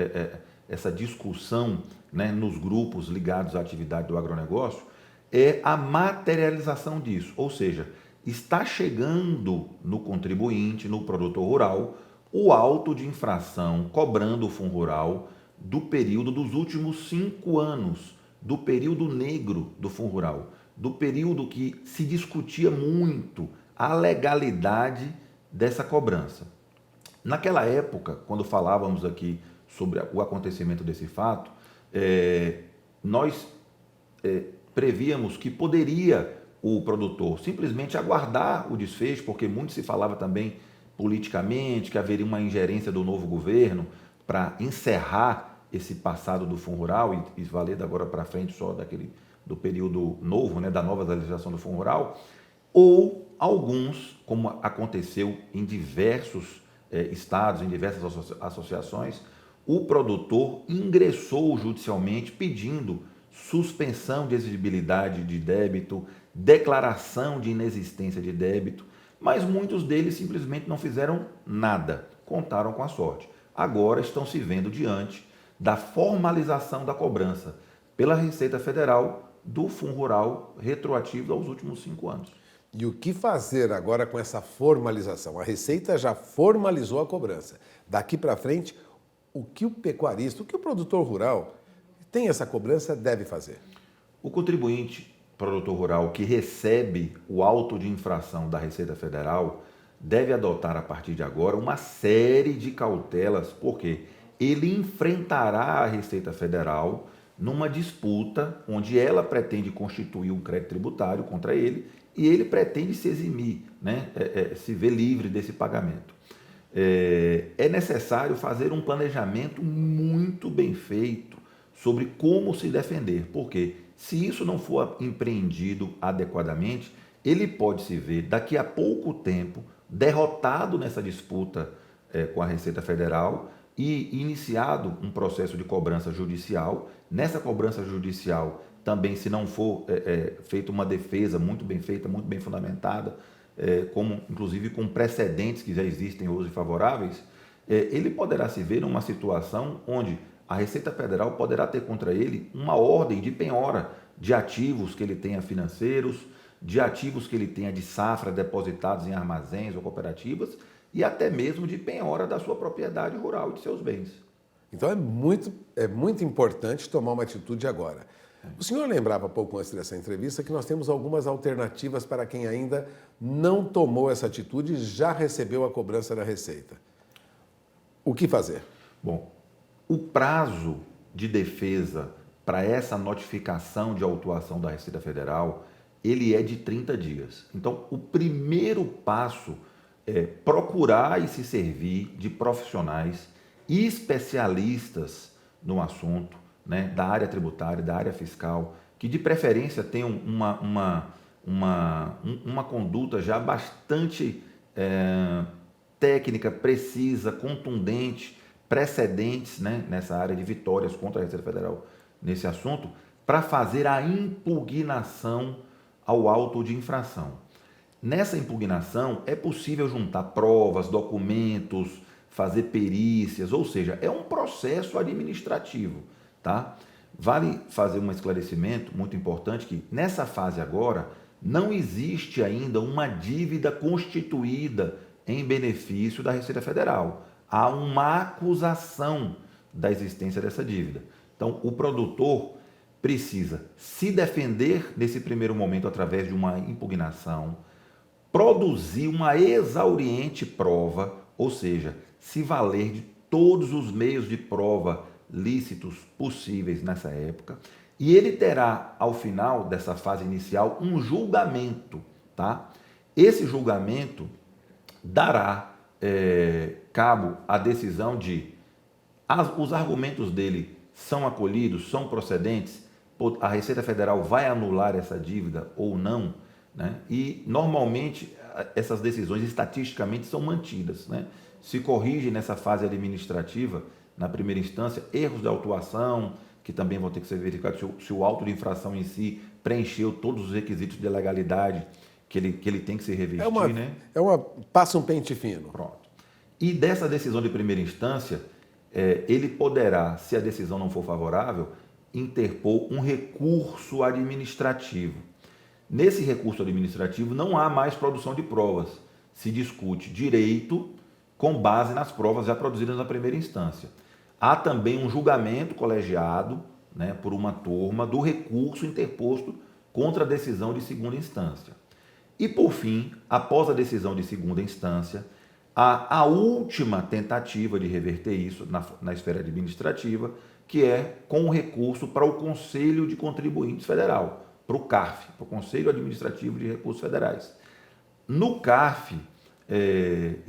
essa discussão, né, nos grupos ligados à atividade do agronegócio, é a materialização disso, ou seja, está chegando no contribuinte, no produtor rural, o auto de infração cobrando o Fundo Rural do período dos últimos 5 anos, do período negro do Fundo Rural, do período que se discutia muito a legalidade dessa cobrança. Naquela época, quando falávamos aqui sobre o acontecimento desse fato, nós prevíamos que poderia o produtor simplesmente aguardar o desfecho, porque muito se falava também politicamente que haveria uma ingerência do novo governo para encerrar esse passado do Fundo Rural e valer da agora para frente só do período novo, né, da nova legislação do Fundo Rural, ou alguns, como aconteceu em diversos estados, em diversas associações, o produtor ingressou judicialmente pedindo suspensão de exigibilidade de débito, declaração de inexistência de débito, mas muitos deles simplesmente não fizeram nada, contaram com a sorte. Agora estão se vendo diante da formalização da cobrança pela Receita Federal do Fundo Rural retroativo aos últimos 5 anos. E o que fazer agora com essa formalização? A Receita já formalizou a cobrança. Daqui para frente, o que o pecuarista, o que o produtor rural tem essa cobrança deve fazer? O contribuinte produtor rural que recebe o auto de infração da Receita Federal deve adotar a partir de agora uma série de cautelas, porque ele enfrentará a Receita Federal numa disputa onde ela pretende constituir um crédito tributário contra ele e ele pretende se eximir, né? Se ver livre desse pagamento. É necessário fazer um planejamento muito bem feito sobre como se defender, porque se isso não for empreendido adequadamente, ele pode se ver daqui a pouco tempo derrotado nessa disputa com a Receita Federal e iniciado um processo de cobrança judicial. Nessa cobrança judicial, também, se não for feita uma defesa muito bem feita, muito bem fundamentada, como inclusive com precedentes que já existem hoje favoráveis, ele poderá se ver numa situação onde a Receita Federal poderá ter contra ele uma ordem de penhora de ativos que ele tenha financeiros, de ativos que ele tenha de safra depositados em armazéns ou cooperativas e até mesmo de penhora da sua propriedade rural e de seus bens. Então é muito importante tomar uma atitude agora. O senhor lembrava pouco antes dessa entrevista que nós temos algumas alternativas para quem ainda não tomou essa atitude e já recebeu a cobrança da Receita. O que fazer? Bom, o prazo de defesa para essa notificação de autuação da Receita Federal, ele é de 30 dias. Então, o primeiro passo é procurar e se servir de profissionais e especialistas no assunto, né, da área tributária, da área fiscal, que de preferência tenham uma conduta já bastante técnica, precisa, contundente, precedentes, né, nessa área de vitórias contra a Receita Federal nesse assunto, para fazer a impugnação ao auto de infração. Nessa impugnação é possível juntar provas, documentos, fazer perícias, ou seja, é um processo administrativo, tá? Vale fazer um esclarecimento muito importante que nessa fase agora não existe ainda uma dívida constituída em benefício da Receita Federal. Há uma acusação da existência dessa dívida. Então, o produtor precisa se defender nesse primeiro momento através de uma impugnação, produzir uma exauriente prova, ou seja, se valer de todos os meios de prova lícitos possíveis nessa época, e ele terá, ao final dessa fase inicial, um julgamento, tá? Esse julgamento dará cabo à decisão de os argumentos dele são acolhidos, são procedentes, a Receita Federal vai anular essa dívida ou não, né? E normalmente essas decisões estatisticamente são mantidas, né? Se corrige nessa fase administrativa, na primeira instância, erros de autuação, que também vão ter que ser verificados se o auto de infração em si preencheu todos os requisitos de legalidade que ele tem que se revestir, né? Passa um pente fino. Pronto. E dessa decisão de primeira instância, ele poderá, se a decisão não for favorável, interpor um recurso administrativo. Nesse recurso administrativo não há mais produção de provas. Se discute direito com base nas provas já produzidas na primeira instância. Há também um julgamento colegiado, né, por uma turma do recurso interposto contra a decisão de segunda instância. E, por fim, após a decisão de segunda instância, há a última tentativa de reverter isso na esfera administrativa, que é com o recurso para o Conselho de Contribuintes Federal, para o CARF, para o Conselho Administrativo de Recursos Federais. No CARF,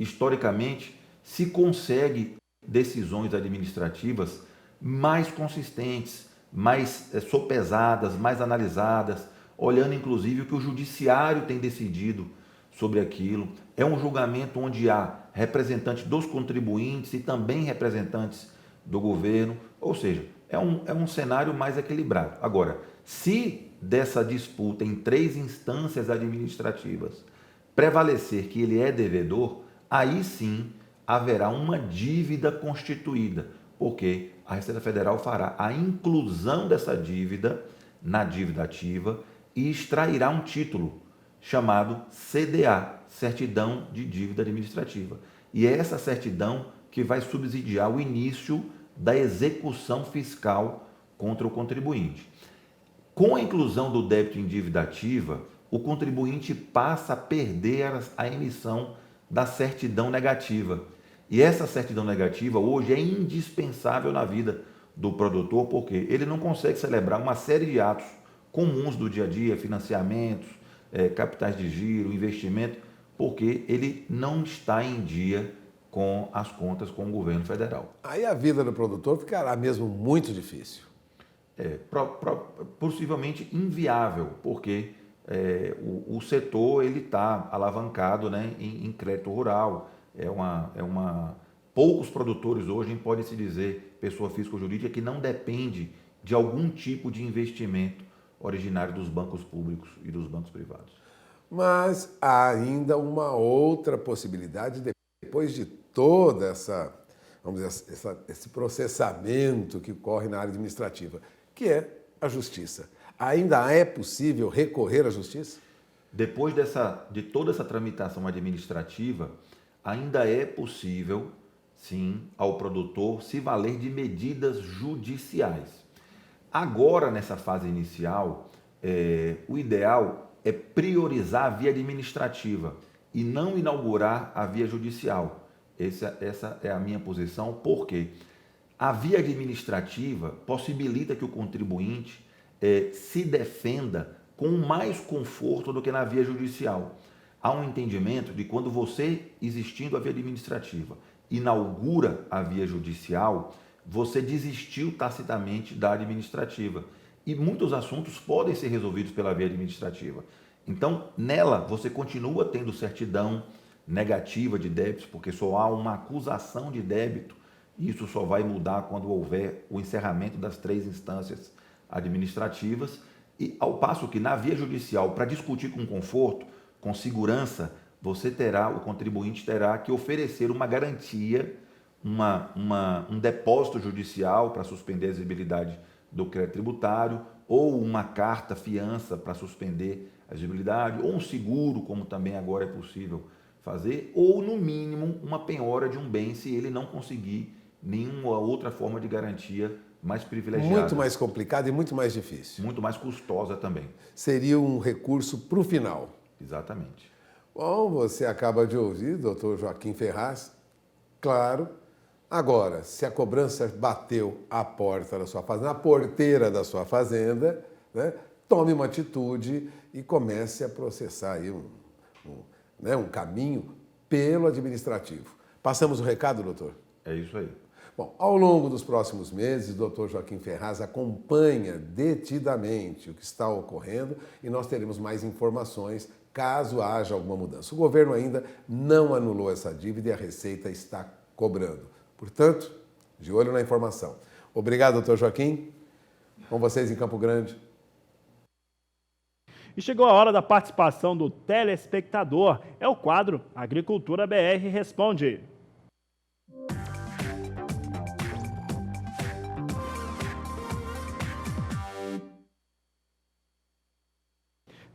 historicamente, se consegue decisões administrativas mais consistentes, mais sopesadas, mais analisadas, olhando inclusive o que o judiciário tem decidido sobre aquilo. É um julgamento onde há representantes dos contribuintes e também representantes do governo, ou seja, é um cenário mais equilibrado. Agora, se dessa disputa em 3 instâncias administrativas prevalecer que ele é devedor, aí sim haverá uma dívida constituída, porque a Receita Federal fará a inclusão dessa dívida na dívida ativa e extrairá um título chamado CDA, Certidão de Dívida Administrativa. E é essa certidão que vai subsidiar o início da execução fiscal contra o contribuinte. Com a inclusão do débito em dívida ativa, o contribuinte passa a perder a emissão da certidão negativa. E essa certidão negativa hoje é indispensável na vida do produtor, porque ele não consegue celebrar uma série de atos comuns do dia a dia, financiamentos, capitais de giro, investimento, porque ele não está em dia com as contas com o governo federal. Aí a vida do produtor ficará mesmo muito difícil. Possivelmente inviável, porque o setor está alavancado, né, em crédito rural. Poucos produtores hoje podem se dizer pessoa física ou jurídica que não depende de algum tipo de investimento originário dos bancos públicos e dos bancos privados. Mas há ainda uma outra possibilidade depois de toda esse processamento que ocorre na área administrativa, que é a justiça. Ainda é possível recorrer à justiça? Depois de toda essa tramitação administrativa, ainda é possível, sim, ao produtor se valer de medidas judiciais. Agora, nessa fase inicial, o ideal é priorizar a via administrativa e não inaugurar a via judicial. Essa é a minha posição, porque a via administrativa possibilita que o contribuinte se defenda com mais conforto do que na via judicial. Há um entendimento de quando você, existindo a via administrativa, inaugura a via judicial, você desistiu tacitamente da administrativa. E muitos assuntos podem ser resolvidos pela via administrativa. Então, nela, você continua tendo certidão negativa de débitos, porque só há uma acusação de débito, e isso só vai mudar quando houver o encerramento das 3 instâncias administrativas, e ao passo que na via judicial, para discutir com conforto, com segurança, o contribuinte terá que oferecer uma garantia, um depósito judicial para suspender a exigibilidade do crédito tributário, ou uma carta fiança para suspender a exigibilidade, ou um seguro, como também agora é possível fazer, ou no mínimo uma penhora de um bem se ele não conseguir nenhuma outra forma de garantia mais privilegiada. Muito mais complicado e muito mais difícil. Muito mais custosa também. Seria um recurso para o final. Exatamente. Bom, você acaba de ouvir, doutor Joaquim Ferraz, claro. Agora, se a cobrança bateu à porta da sua fazenda, na porteira da sua fazenda, né, tome uma atitude e comece a processar aí um caminho pelo administrativo. Passamos o recado, doutor? É isso aí. Bom, ao longo dos próximos meses, o doutor Joaquim Ferraz acompanha detidamente o que está ocorrendo e nós teremos mais informações caso haja alguma mudança. O governo ainda não anulou essa dívida e a Receita está cobrando. Portanto, de olho na informação. Obrigado, doutor Joaquim. Com vocês em Campo Grande. E chegou a hora da participação do telespectador. É o quadro Agricultura BR Responde.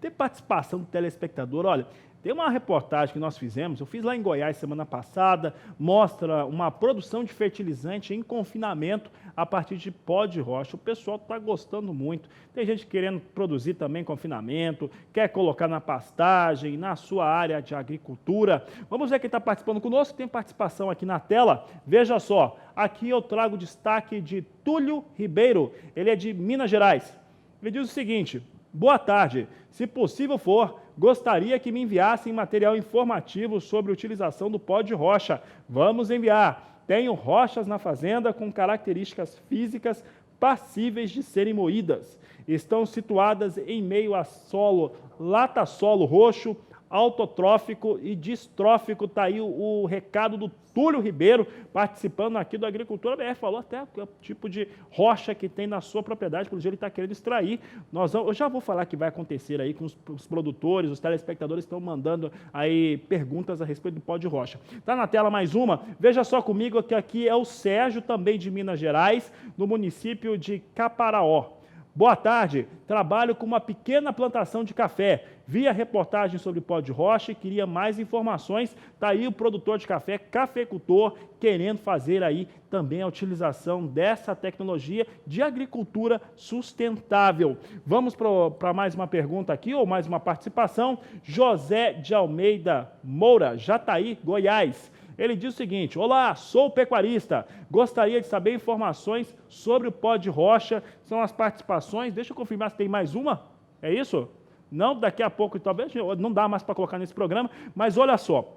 Tem participação do telespectador. Olha, tem uma reportagem que nós fizemos, eu fiz lá em Goiás semana passada, mostra uma produção de fertilizante em confinamento a partir de pó de rocha. O pessoal está gostando muito. Tem gente querendo produzir também confinamento, quer colocar na pastagem, na sua área de agricultura. Vamos ver quem está participando conosco. Tem participação aqui na tela. Veja só, aqui eu trago destaque de Túlio Ribeiro. Ele é de Minas Gerais. Ele diz o seguinte: boa tarde. Se possível for, gostaria que me enviassem material informativo sobre a utilização do pó de rocha. Vamos enviar. Tenho rochas na fazenda com características físicas passíveis de serem moídas. Estão situadas em meio a solo, lata-solo roxo, autotrófico e distrófico. Está aí o recado do Túlio Ribeiro, participando aqui do Agricultura BR. Falou até o tipo de rocha que tem na sua propriedade, pelo jeito ele está querendo extrair. Eu já vou falar que vai acontecer aí com os produtores, os telespectadores estão mandando aí perguntas a respeito do pó de rocha. Está na tela mais uma. Veja só comigo que aqui é o Sérgio, também de Minas Gerais, no município de Caparaó. Boa tarde, trabalho com uma pequena plantação de café. Vi a reportagem sobre pó de rocha e queria mais informações. Está aí o produtor de café, cafeicultor, querendo fazer aí também a utilização dessa tecnologia de agricultura sustentável. Vamos para mais uma pergunta aqui, ou mais uma participação. José de Almeida Moura, Jataí, Goiás. Ele diz o seguinte: olá, sou pecuarista, gostaria de saber informações sobre o pó de rocha. São as participações, deixa eu confirmar se tem mais uma, é isso? Não, daqui a pouco talvez, não dá mais para colocar nesse programa, mas olha só,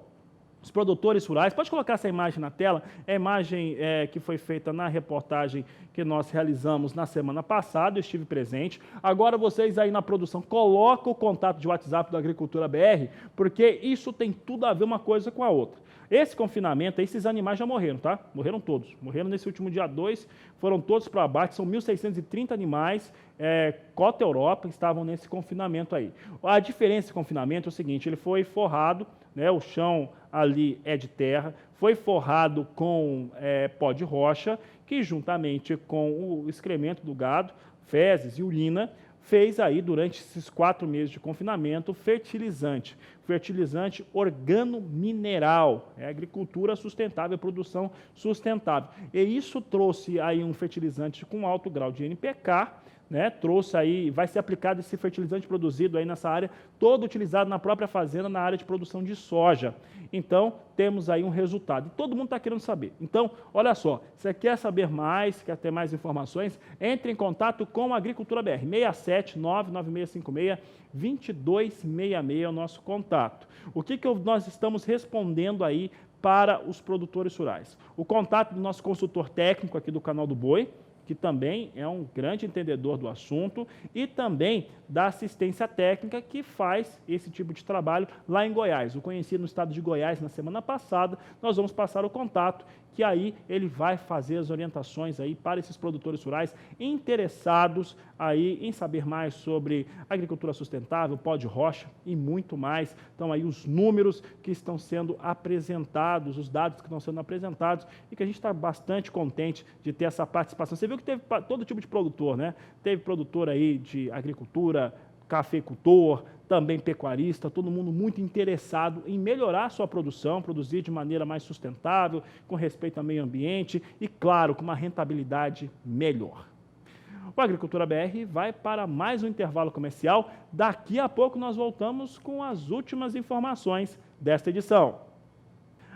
os produtores rurais, pode colocar essa imagem na tela, é a imagem que foi feita na reportagem que nós realizamos na semana passada, eu estive presente. Agora vocês aí na produção, colocam o contato de WhatsApp da Agricultura BR, porque isso tem tudo a ver uma coisa com a outra. Esse confinamento, esses animais já morreram, tá? Morreram todos. Morreram nesse último dia 2, foram todos para o abate, são 1.630 animais, cota Europa, estavam nesse confinamento aí. A diferença de confinamento é o seguinte, ele foi forrado, né, o chão ali é de terra, foi forrado com pó de rocha, que juntamente com o excremento do gado, fezes e urina, fez aí, durante esses 4 meses de confinamento, fertilizante organomineral, agricultura sustentável, produção sustentável. E isso trouxe aí um fertilizante com alto grau de NPK, né, trouxe aí, vai ser aplicado esse fertilizante produzido aí nessa área, todo utilizado na própria fazenda, na área de produção de soja. Então, temos aí um resultado. E todo mundo está querendo saber. Então, olha só, você quer saber mais, quer ter mais informações, entre em contato com a Agricultura BR, 6799656-2266 é o nosso contato. O que nós estamos respondendo aí para os produtores rurais? O contato do nosso consultor técnico aqui do Canal do Boi, que também é um grande entendedor do assunto, e também da assistência técnica que faz esse tipo de trabalho lá em Goiás. O conheci no estado de Goiás na semana passada, nós vamos passar o contato, que aí ele vai fazer as orientações aí para esses produtores rurais interessados aí em saber mais sobre agricultura sustentável, pó de rocha e muito mais. Então aí os números que estão sendo apresentados, os dados que estão sendo apresentados e que a gente está bastante contente de ter essa participação. Você viu que teve todo tipo de produtor, né? Teve produtor aí de agricultura, cafeicultor, também pecuarista, todo mundo muito interessado em melhorar a sua produção, produzir de maneira mais sustentável, com respeito ao meio ambiente e, claro, com uma rentabilidade melhor. O Agricultura BR vai para mais um intervalo comercial. Daqui a pouco nós voltamos com as últimas informações desta edição.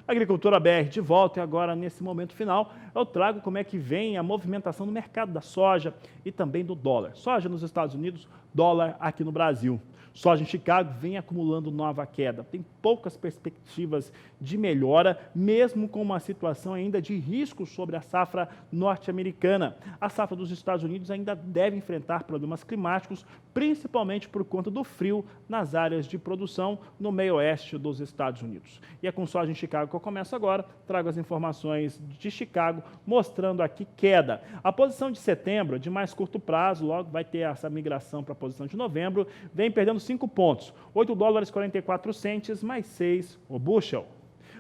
Agricultura BR de volta, e agora nesse momento final eu trago como é que vem a movimentação no mercado da soja e também do dólar. Soja nos Estados Unidos, dólar aqui no Brasil. Soja em Chicago vem acumulando nova queda. Tem poucas perspectivas de melhora, mesmo com uma situação ainda de risco sobre a safra norte-americana. A safra dos Estados Unidos ainda deve enfrentar problemas climáticos, principalmente por conta do frio nas áreas de produção no meio oeste dos Estados Unidos. E é com soja em Chicago que eu começo agora. Trago as informações de Chicago, mostrando aqui queda. A posição de setembro, de mais curto prazo, logo vai ter essa migração para a posição de novembro, vem perdendo 5 pontos, 8 dólares 44 centes mais 6 o bushel.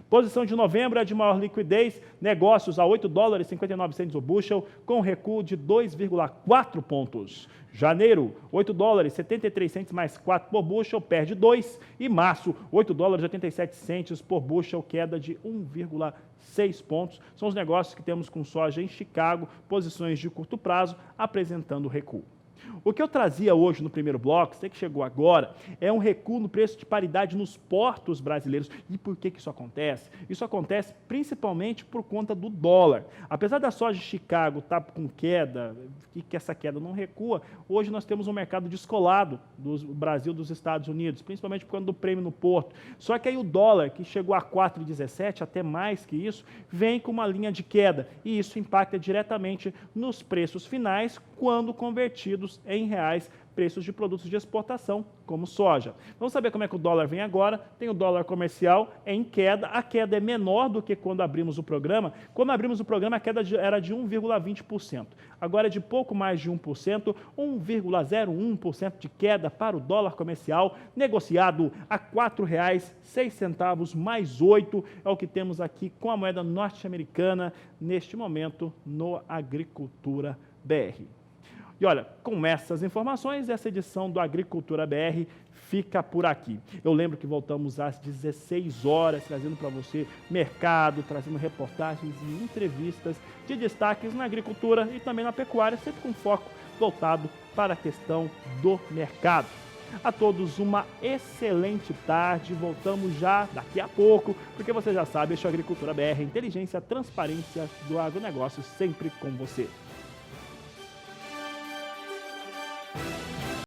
Posição de novembro é de maior liquidez, negócios a 8 dólares 59 centes o bushel, com recuo de 2,4 pontos. Janeiro, 8 dólares 73 centes mais 4 por bushel, perde 2. E março, 8 dólares 87 centes por bushel, queda de 1,6 pontos. São os negócios que temos com soja em Chicago, posições de curto prazo, apresentando recuo. O que eu trazia hoje no primeiro bloco, você que chegou agora, é um recuo no preço de paridade nos portos brasileiros. E por que isso acontece? Isso acontece principalmente por conta do dólar. Apesar da soja de Chicago estar com queda, e que essa queda não recua, hoje nós temos um mercado descolado do Brasil dos Estados Unidos, principalmente por conta do prêmio no porto. Só que aí o dólar, que chegou a 4,17, até mais que isso, vem com uma linha de queda. E isso impacta diretamente nos preços finais quando convertidos em reais, preços de produtos de exportação, como soja. Vamos saber como é que o dólar vem agora. Tem o dólar comercial em queda. A queda é menor do que quando abrimos o programa. Quando abrimos o programa, a queda era de 1,20%. Agora é de pouco mais de 1%, 1,01% de queda para o dólar comercial, negociado a R$ 4,06 mais 8, é o que temos aqui com a moeda norte-americana neste momento no Agricultura BR. E olha, com essas informações, essa edição do Agricultura BR fica por aqui. Eu lembro que voltamos às 16 horas, trazendo para você mercado, trazendo reportagens e entrevistas de destaques na agricultura e também na pecuária, sempre com foco voltado para a questão do mercado. A todos uma excelente tarde, voltamos já daqui a pouco, porque você já sabe, este é o Agricultura BR, inteligência, transparência do agronegócio sempre com você.